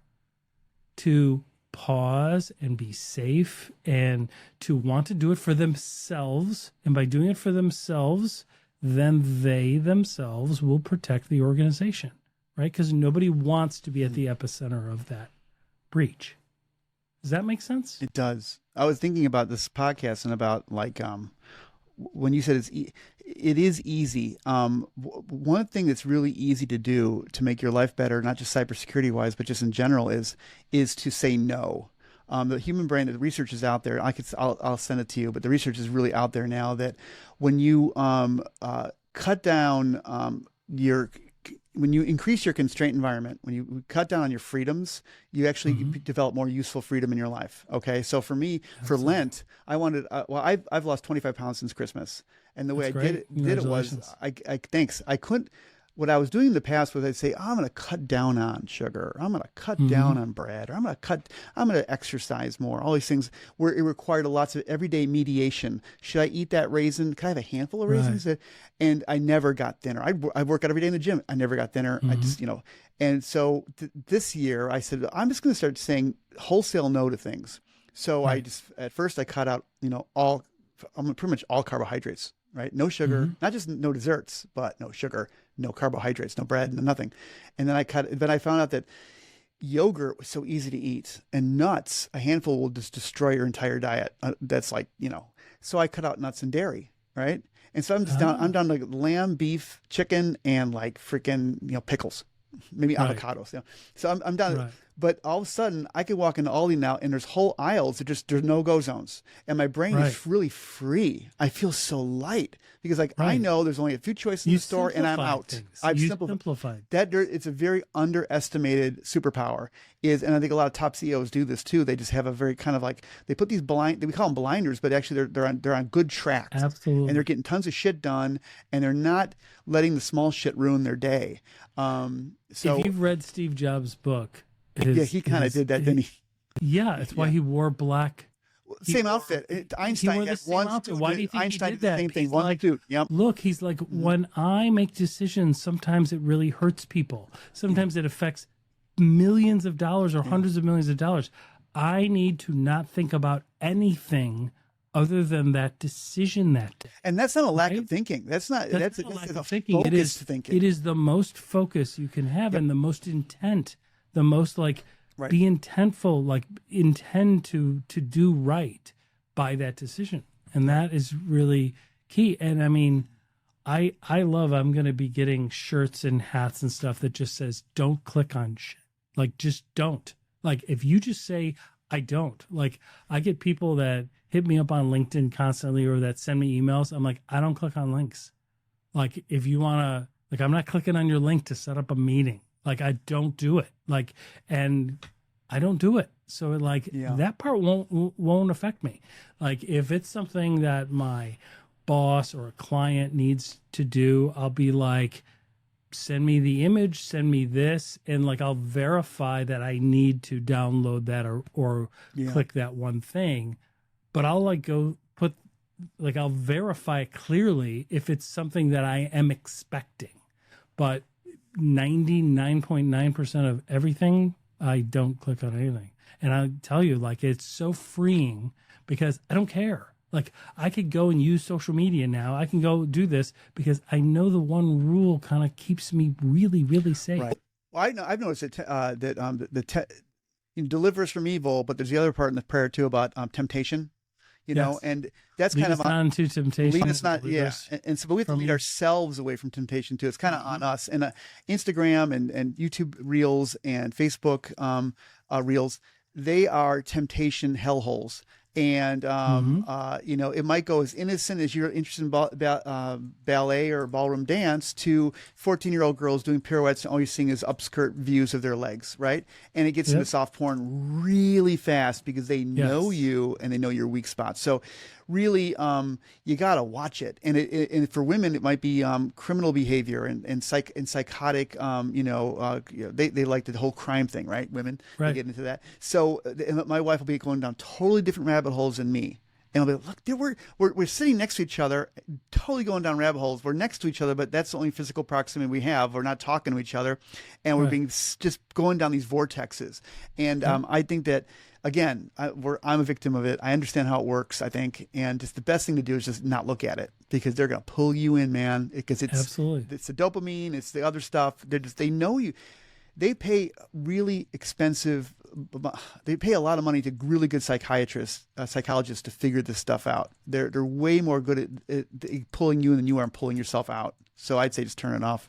to pause and be safe, and to want to do it for themselves. And by doing it for themselves, then they themselves will protect the organization, right? Because nobody wants to be at the epicenter of that breach. Does that make sense? It does. I was thinking about this podcast and about like when you said it is easy. One thing that's really easy to do to make your life better, not just cybersecurity wise, but just in general, is to say no. The human brain, the research is out there. I'll send it to you, but the research is really out there now that when you cut down when you increase your constraint environment, when you cut down on your freedoms, you actually develop more useful freedom in your life. Okay. So for me, for Lent, I wanted, I've lost 25 pounds since Christmas. And the way I did it was, thanks. I couldn't, what I was doing in the past was I'd say, I'm going to cut down on sugar. I'm going to cut down on bread. Or I'm going to exercise more. All these things where it required lots of everyday mediation. Should I eat that raisin? Can I have a handful of raisins? Right. And I never got thinner. I work out every day in the gym. I never got thinner. I just, and so this year I said, I'm just going to start saying wholesale no to things. So at first I cut out, pretty much all carbohydrates, right? No sugar, not just no desserts, but no sugar, no carbohydrates, no bread, no nothing. And then I found out that yogurt was so easy to eat, and nuts, a handful will just destroy your entire diet. That's like, so I cut out nuts and dairy, right? And so I'm down to like lamb, beef, chicken, and like freaking, pickles, maybe avocados. So I'm down. Right. But all of a sudden, I could walk into Aldi now, and there's whole aisles that just there's no-go zones, and my brain is really free. I feel so light because I know there's only a few choices in the store, and I'm out. Things. I've simplified. It's a very underestimated superpower. And I think a lot of top CEOs do this too. They just have a very kind of they put these we call them blinders, but actually they're on good track. Absolutely. And they're getting tons of shit done, and they're not letting the small shit ruin their day. So if you've read Steve Jobs' book, he kind of did that, didn't he? Yeah, it's why he wore black. Same outfit. Einstein had one outfit. Why do you think Einstein he did that? The same thing. One dude. Yep. Look, he's like, when I make decisions, sometimes it really hurts people. Sometimes it affects millions of dollars or hundreds of millions of dollars. I need to not think about anything other than that decision that day. And that's not a lack of thinking. That's not a lack of thinking. It is the most focus you can have, and the most intent, the most be intentful, intend to do right by that decision. And that is really key. And I mean, I'm going to be getting shirts and hats and stuff that just says, don't click on shit. Just don't. If you just say, I don't. I get people that hit me up on LinkedIn constantly or that send me emails. I'm like, I don't click on links. If you want to, I'm not clicking on your link to set up a meeting. I don't do it. And I don't do it. So that part won't affect me. If it's something that my boss or a client needs to do, I'll be like, send me the image, send me this, and I'll verify that I need to download that or click that one thing. But I'll go put I'll verify clearly if it's something that I am expecting. But 99.9% of everything, I don't click on anything. And I'll tell you, it's so freeing because I don't care. I could go and use social media now. I can go do this because I know the one rule kind of keeps me really, really safe. Right. Well, I've noticed that deliver us from evil, but there's the other part in the prayer too about temptation. And that's lead kind us of not into temptation. Lead us not, and so, but we have to lead ourselves away from temptation too. It's kind of on us. And Instagram and YouTube Reels and Facebook Reels, they are temptation hellholes. And it might go as innocent as you're interested in ballet or ballroom dance to 14-year-old girls doing pirouettes, and all you're seeing is upskirt views of their legs, right? And it gets into soft porn really fast because they know you and they know your weak spots. So really, you got to watch it. And for women, it might be criminal behavior and psychotic. They like the whole crime thing, right? Women they get into that. So my wife will be going down totally different rabbit holes than me. And I'll be like, look, we're sitting next to each other, totally going down rabbit holes. We're next to each other, but that's the only physical proximity we have. We're not talking to each other, and we're being just going down these vortexes. And I think that, again, I'm a victim of it. I understand how it works, I think, and just the best thing to do is just not look at it because they're going to pull you in, man. Because it's the dopamine, it's the other stuff. They know you. They pay really expensive. They pay a lot of money to really good psychologists to figure this stuff out. They're way more good at pulling you in than you are pulling yourself out. So I'd say just turn it off.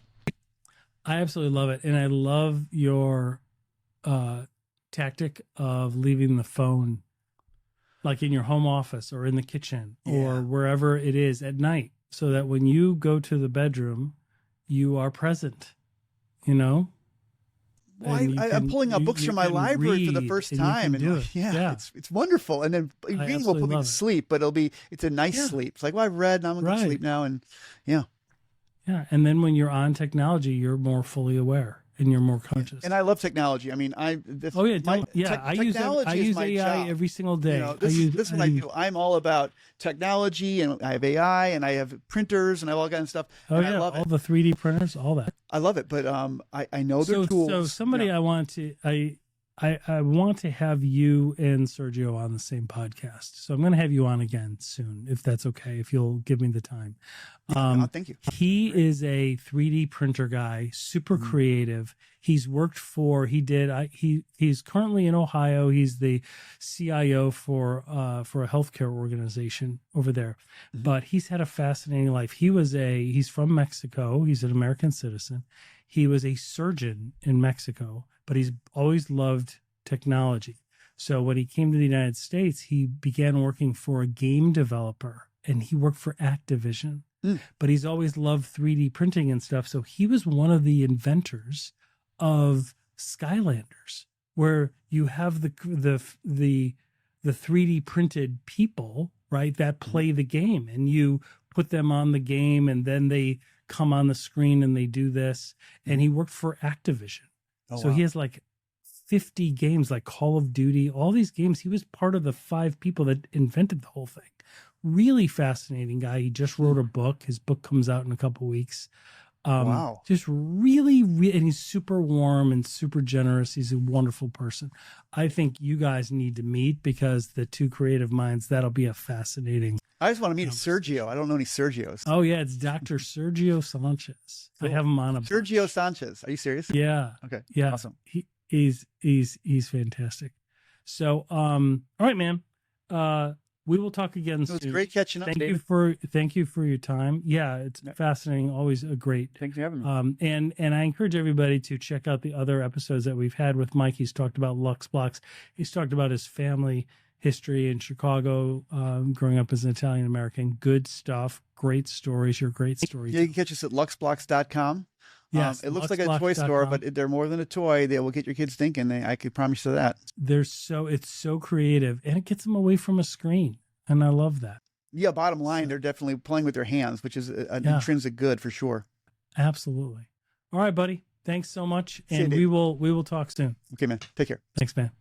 I absolutely love it, and I love your tactic of leaving the phone, in your home office or in the kitchen or wherever it is at night, so that when you go to the bedroom, you are present. Well, I'm pulling out books from my library for the first time, it's wonderful. And then reading will put me to sleep, but it's a nice sleep. It's I've read, and I'm going to sleep now, and yeah. And then when you're on technology, you're more fully aware and you're more conscious. And I love technology. I mean, I use AI job. Every single day. This is what I do. I'm all about technology, and I have AI, and I have printers, and I have all kinds of stuff. I love it. All the 3D printers, all that. I love it, but I know they're tools. So somebody I want to have you and Sergio on the same podcast. So I'm going to have you on again soon, if that's okay, if you'll give me the time. Thank you. He is a 3D printer guy, super creative. He's worked he's currently in Ohio. He's the CIO for a healthcare organization over there. But he's had a fascinating life. He's from Mexico. He's an American citizen. He was a surgeon in Mexico, but he's always loved technology. So when he came to the United States, he began working for a game developer, and he worked for Activision. But he's always loved 3D printing and stuff. So he was one of the inventors of Skylanders, where you have the 3D printed people, right, that play the game, and you put them on the game, and then they come on the screen and they do this. And he worked for Activision. So he has like 50 games, like Call of Duty, all these games. He was part of the 5 people that invented the whole thing. Really fascinating guy. He just wrote a book. His book comes out in a couple weeks. Just really, and he's super warm and super generous. He's a wonderful person. I think you guys need to meet, because the two creative minds, that'll be a fascinating. I just want to meet Sergio. I don't know any Sergios. Oh yeah, it's Dr. Sergio Sanchez. Cool. I have him on a Sergio Sanchez. Are you serious? Yeah. Okay. Yeah. Awesome. He's fantastic. So, all right, man. We will talk again soon. It was great catching up. Thank you for your time. Yeah, it's fascinating. Always a great. Thanks for having me. And I encourage everybody to check out the other episodes that we've had with Mike. He's talked about Luxblox. He's talked about his family history in Chicago, growing up as an Italian American. Good stuff. Great stories. Your great stories. Yeah, you can catch us at luxblox.com. Yes, it looks like a toy store, but they're more than a toy. They will get your kids thinking. I could promise you that. It's so creative, and it gets them away from a screen, and I love that. Yeah, bottom line, they're definitely playing with their hands, which is an intrinsic good for sure. Absolutely. All right, buddy. Thanks so much, and we will talk soon. Okay, man. Take care. Thanks, man.